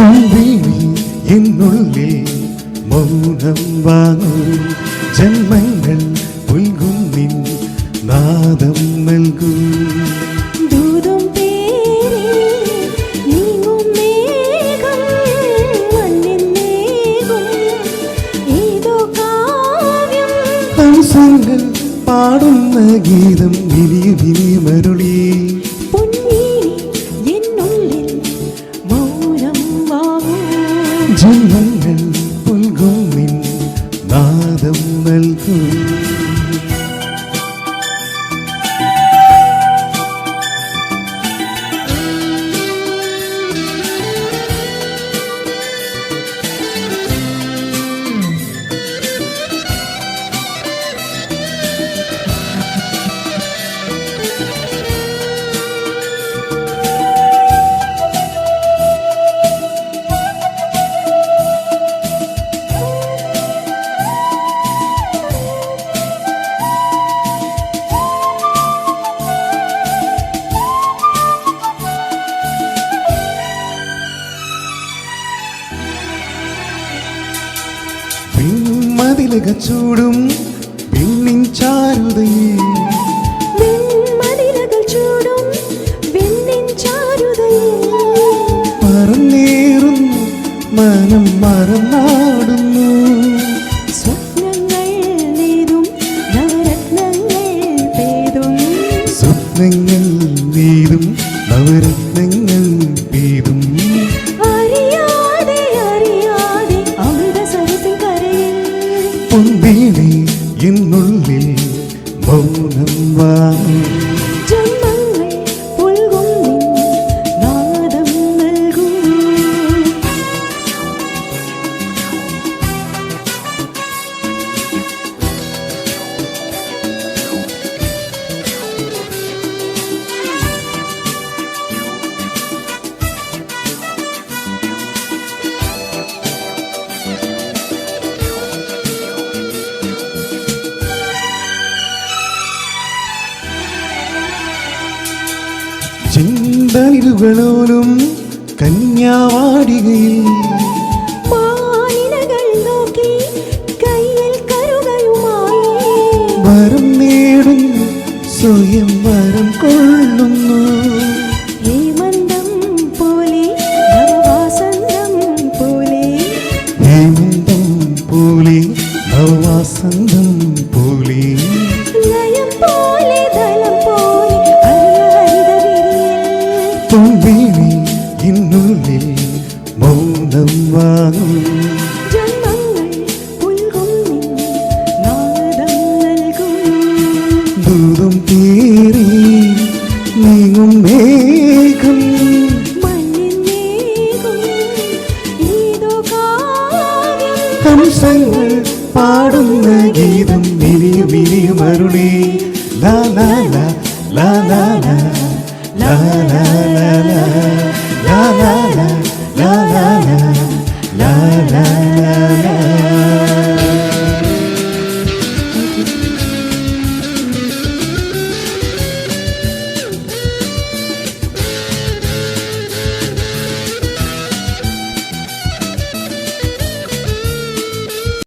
പൂവിളി എന്നുള്ളിൽ മൗനം വാങ്ങും ജന്മങ്ങൾ പുൽകും നിൻ നാദം നൽകും ഹംസങ്ങൾ പാടുന്ന ഗീതം വിരിയ വിരിയമരുളി ജന്മങ്ങൾ പുൽകും നിൻ നാദം നൽകും മതിലക ചൂടും പെണ്ണിൻ ചാരുതയിൽ പറന്നേറുന്നു മനം മറന്നാടുന്നു സ്വപ്നങ്ങൾ നീതും നവരത്നങ്ങൾ പെയ്തും സ്വപ്നങ്ങൾ നീതും നവരത്നങ്ങൾ പെയ്തും പൊൻവീണി എന്നുള്ളിൽ മൗനം വാങ്ങും ജന്മങ്ങൾ പുൽകും നാദം നൽകും ചെന്തളിരുകളോലും കന്യാവാടികയിൽ മാനിനകൾ നോക്കി കയ്യിൽ കരുകയുമായി വരം നേടുന്നു സ്വയം വരം കൊള്ളുന്നു ഹേമന്തം പോലെ നവവാസന്തം പോലെ ഹേമന്തം പോലെ നവവാസന്തം പോലെ ലയം പോലെ ദലം പോലെ പൊൻവീണി എന്നുള്ളിൽ മൗനം വാങ്ങും ജന്മങ്ങൾ പുൽകും നാദം നൽകും ദൂരം തീരി നീങ്ങും മേഘം മണ്ണിൻ മേഘം ഏതോ കാവ്യം ഹംസങ്ങൾ പാടുന്ന ഗീതം വിരിയ വിരിയമരുളി ലാ ലാ ലാ ലാ ലാ ലാ la la la la la la la la la la